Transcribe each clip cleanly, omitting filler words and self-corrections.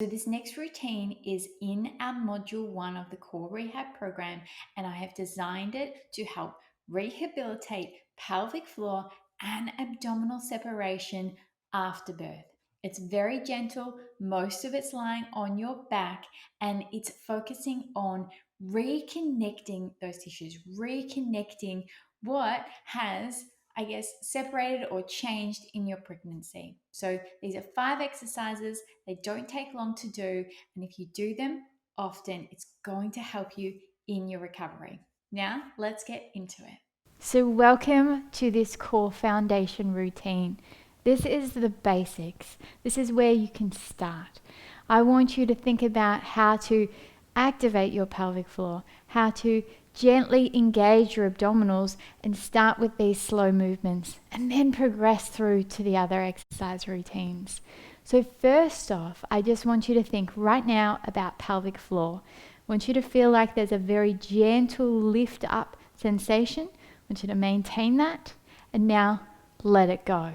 So this next routine is in our module 1 of the core rehab program, and I have designed it to help rehabilitate pelvic floor and abdominal separation after birth. It's very gentle. Most of it's lying on your back, and it's focusing on reconnecting those tissues, reconnecting what has, I guess, separated or changed in your pregnancy. So these are 5 exercises. They don't take long to do. And if you do them often, it's going to help you in your recovery. Now, let's get into it. So welcome to this core foundation routine. This is the basics. This is where you can start. I want you to think about how to activate your pelvic floor, how to gently engage your abdominals, and start with these slow movements and then progress through to the other exercise routines. So first off, I just want you to think right now about pelvic floor. I want you to feel like there's a very gentle lift up sensation. I want you to maintain that, and now let it go.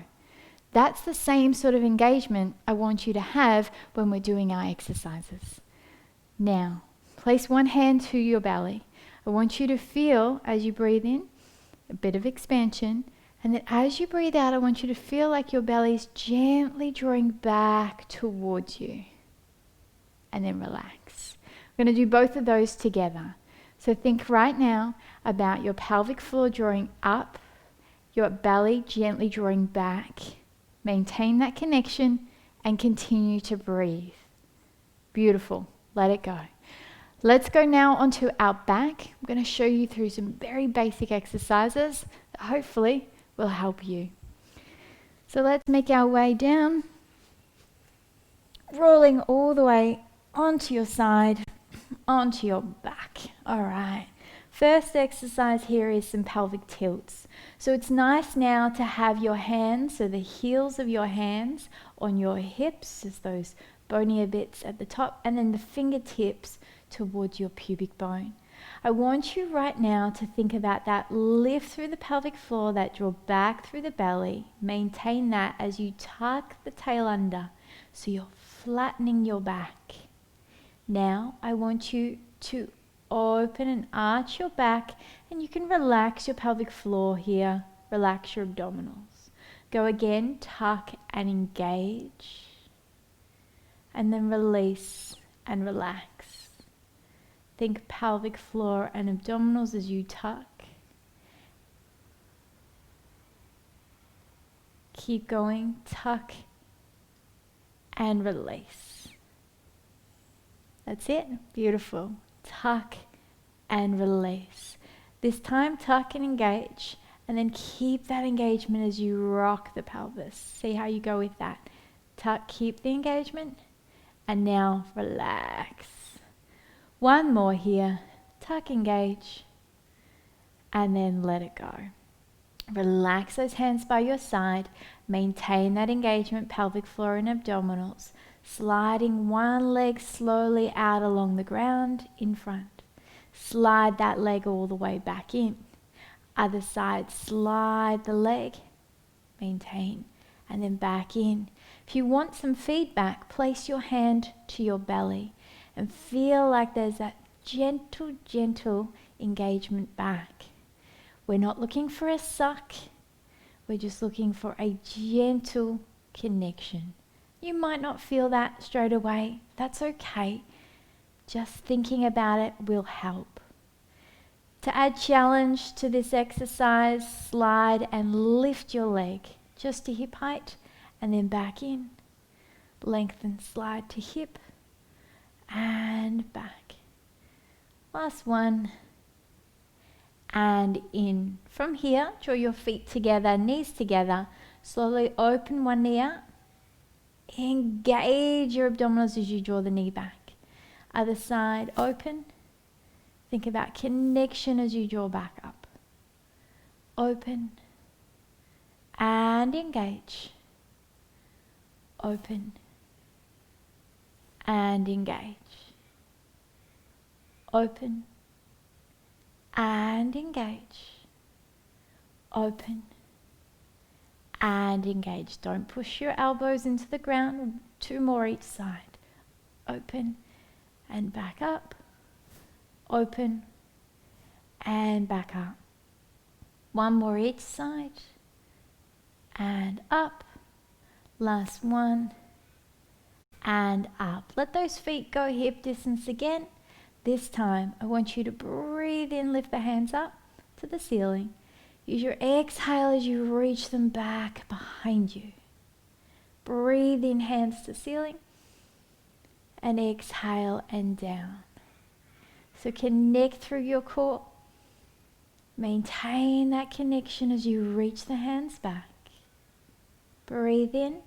That's the same sort of engagement I want you to have when we're doing our exercises. Now, place one hand to your belly. I want you to feel, as you breathe in, a bit of expansion, and then as you breathe out, I want you to feel like your belly is gently drawing back towards you. And then relax. We're going to do both of those together. So think right now about your pelvic floor drawing up, your belly gently drawing back. Maintain that connection and continue to breathe. Beautiful. Let it go. Let's go now onto our back. I'm going to show you through some very basic exercises that hopefully will help you. So let's make our way down, rolling all the way onto your side, onto your back. All right. First exercise here is some pelvic tilts. So it's nice now to have your hands, so the heels of your hands on your hips, as those bonier bits at the top, and then the fingertips towards your pubic bone. I want you right now to think about that lift through the pelvic floor, that draw back through the belly. Maintain that as you tuck the tail under, so you're flattening your back. Now I want you to open and arch your back, and you can relax your pelvic floor here. Relax your abdominals. Go again, tuck and engage. And then release and relax. Think pelvic floor and abdominals as you tuck. Keep going, tuck and release. That's it. Beautiful. Tuck and release. This time, tuck and engage, and then keep that engagement as you rock the pelvis. See how you go with that. Tuck, keep the engagement, and now relax. One more here. Tuck, engage, and then let it go. Relax those hands by your side. Maintain that engagement, pelvic floor and abdominals. Sliding one leg slowly out along the ground in front. Slide that leg all the way back in. Other side, slide the leg. Maintain. And then back in. If you want some feedback, place your hand to your belly and feel like there's that gentle engagement back. We're not looking for a suck. We're just looking for a gentle connection. You might not feel that straight away. That's okay. Just thinking about it will help. To add challenge to this exercise, slide and lift your leg just to hip height and then back in. Lengthen, slide to hip and back. Last one. And in. From here, draw your feet together, knees together. Slowly open one knee out. Engage your abdominals as you draw the knee back. Other side, open. Think about connection as you draw back up. Open and engage. Open and engage. Open and engage. Open and engage. Don't push your elbows into the ground. 2 more each side. open and back up, open and back up. One more each side, and up. Last one, and up. Let those feet go hip distance again. This time, I want you to breathe in, lift the hands up to the ceiling. Use your exhale as you reach them back behind you. Breathe in, hands to ceiling, and exhale and down. So connect through your core. Maintain that connection as you reach the hands back. Breathe in.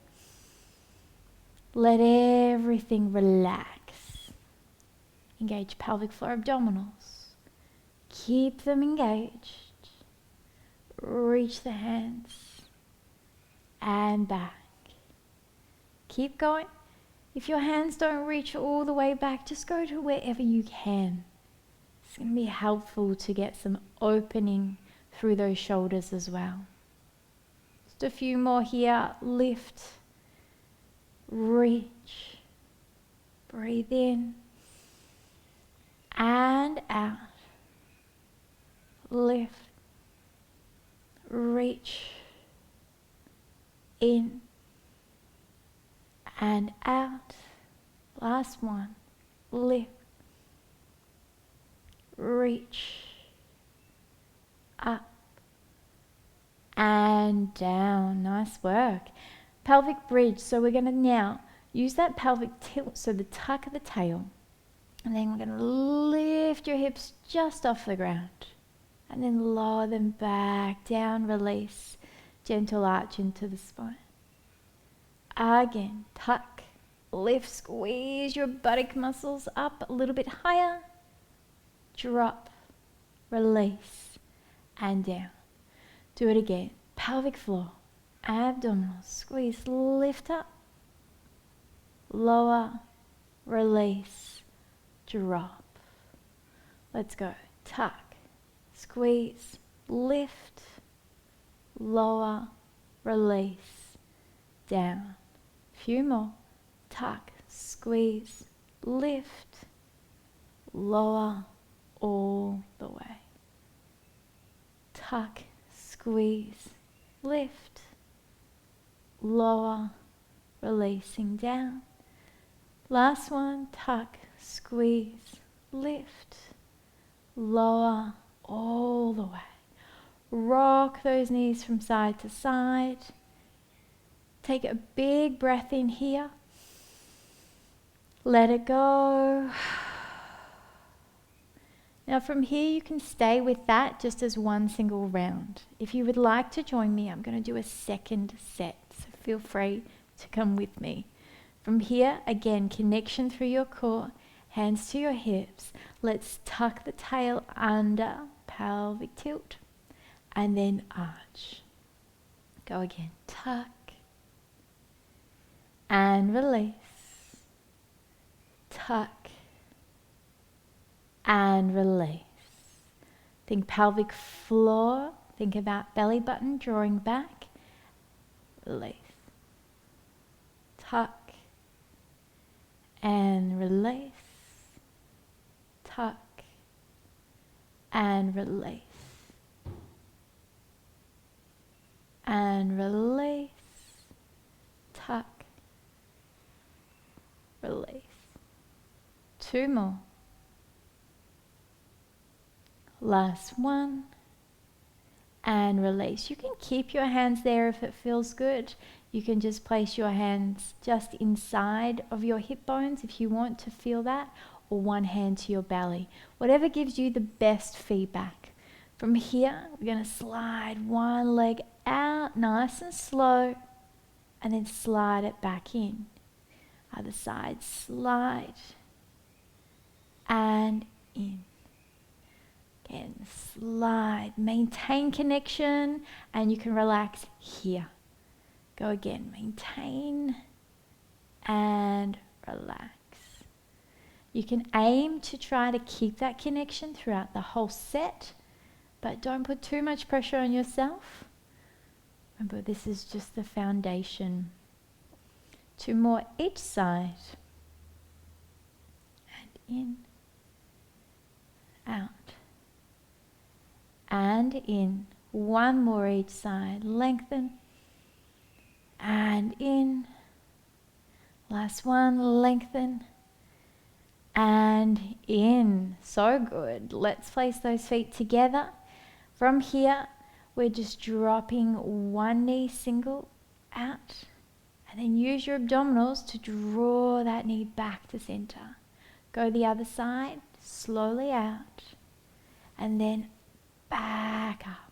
Let everything relax. Engage pelvic floor, abdominals. Keep them engaged. Reach the hands and back. Keep going. If your hands don't reach all the way back, just go to wherever you can. It's going to be helpful to get some opening through those shoulders as well. Just a few more here. Lift, reach, breathe in and out. Lift, reach, in and out. Last one. Lift, reach, up and down. Nice work. Pelvic bridge. So we're going to now use that pelvic tilt, so the tuck of the tail, and then we're going to lift your hips just off the ground and then lower them back down. Release. Gentle arch into the spine. Again, tuck, lift, squeeze your buttock muscles up a little bit higher. Drop, release, and down. Do it again. Pelvic floor, abdominal, squeeze, lift up, lower, release, drop. Let's go. Tuck, squeeze, lift, lower, release, down. Few more. Tuck, squeeze, lift, lower, all the way. Tuck, squeeze, lift, lower, releasing down. Last one. Tuck, squeeze, lift, lower, all the way. Rock those knees from side to side. Take a big breath in here. Let it go. Now from here you can stay with that just as one single round. If you would like to join me, I'm going to do a second set, so feel free to come with me. From here, again, connection through your core, hands to your hips. Let's tuck the tail under, pelvic tilt, and then arch. Go again. Tuck and release. Tuck and release. Think pelvic floor. Think about belly button drawing back. Release. Tuck and release. Tuck and release. And release. Tuck. Release. Two more. Last one. And release. You can keep your hands there if it feels good. You can just place your hands just inside of your hip bones if you want to feel that, or one hand to your belly. Whatever gives you the best feedback. From here, we're going to slide one leg out nice and slow, and then slide it back in. Other side, slide and in. Again, slide, maintain connection, and you can relax here. Go again, maintain and relax. You can aim to try to keep that connection throughout the whole set, but don't put too much pressure on yourself. Remember, this is just the foundation. Two more each side. in, out, and in. One more each side. Lengthen, and in. Last one, lengthen, and in. So good. Let's place those feet together. From here, we're just dropping one knee single out, and then use your abdominals to draw that knee back to center. Go the other side, slowly out, and then back up.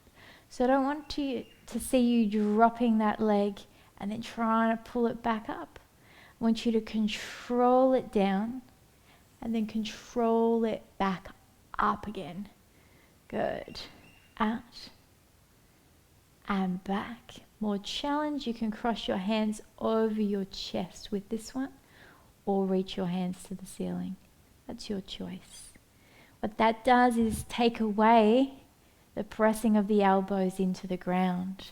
So I don't want to see you dropping that leg and then trying to pull it back up. I want you to control it down and then control it back up again. Good. Out and back. More challenge. You can cross your hands over your chest with this one or reach your hands to the ceiling. That's your choice. What that does is take away the pressing of the elbows into the ground.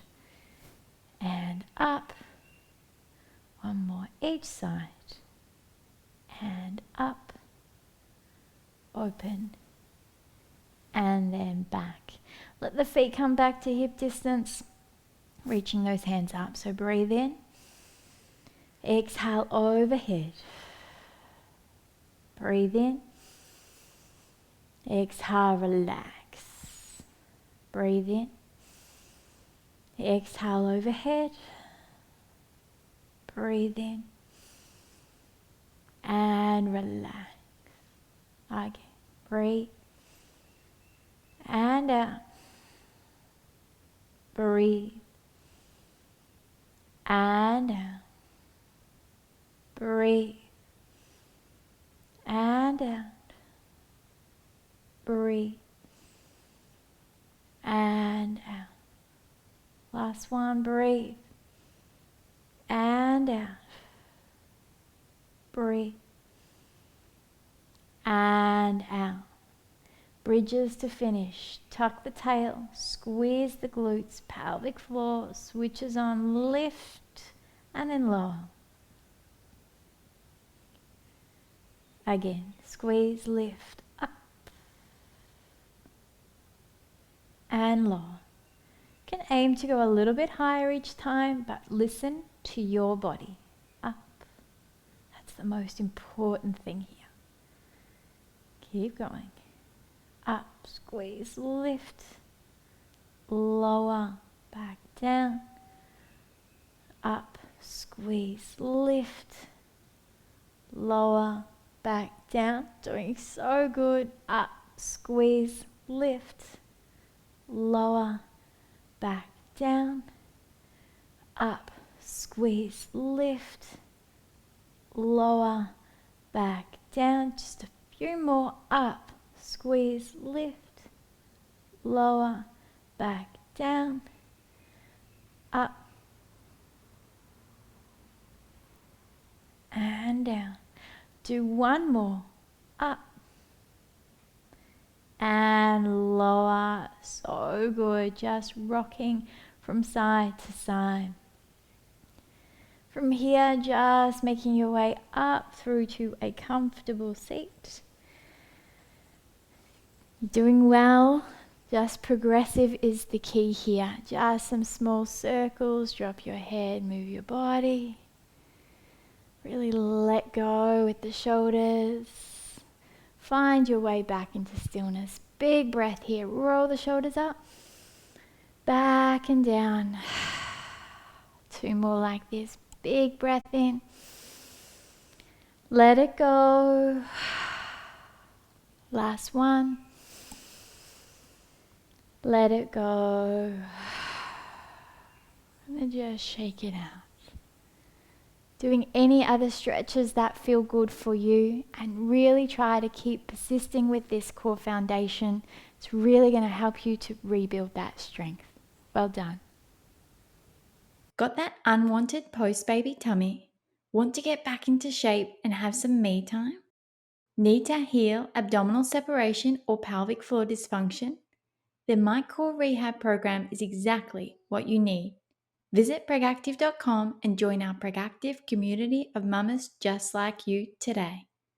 And up. One more each side. And up. Open. And then back. Let the feet come back to hip distance. Reaching those hands up. So breathe in. Exhale overhead. Breathe in. Exhale, relax. Breathe in. Exhale overhead. Breathe in. And relax. Okay. Breathe. And out. Breathe. And out. Breathe. And out. Breathe. And out. Last one, breathe. And out. Breathe. And out. Bridges to finish. Tuck the tail. Squeeze the glutes. Pelvic floor. Switches on. Lift. And then lower. Again. Squeeze. Lift. Up. And lower. You can aim to go a little bit higher each time, but listen to your body. Up. That's the most important thing here. Keep going. Up, squeeze, lift, lower, back down. Up, squeeze, lift, lower, back down. Doing so good. Up, squeeze, lift, lower, back down. Up, squeeze, lift, lower, back down. Just a few more. Up, squeeze, lift, lower, back down. Up and down. Do one more. Up and lower. So good. Just rocking from side to side. From here, just making your way up through to a comfortable seat. Doing well. Just progressive is the key here. Just some small circles. Drop your head, move your body. Really let go with the shoulders. Find your way back into stillness. Big breath here. Roll the shoulders up. Back and down. Two more like this. Big breath in. Let it go. Last one. Let it go. And then just shake it out. Doing any other stretches that feel good for you, and really try to keep persisting with this core foundation. It's really going to help you to rebuild that strength. Well done. Got that unwanted post-baby tummy? Want to get back into shape and have some me time? Need to heal abdominal separation or pelvic floor dysfunction? Then my core rehab program is exactly what you need. Visit pregactive.com and join our Pregactive community of mamas just like you today.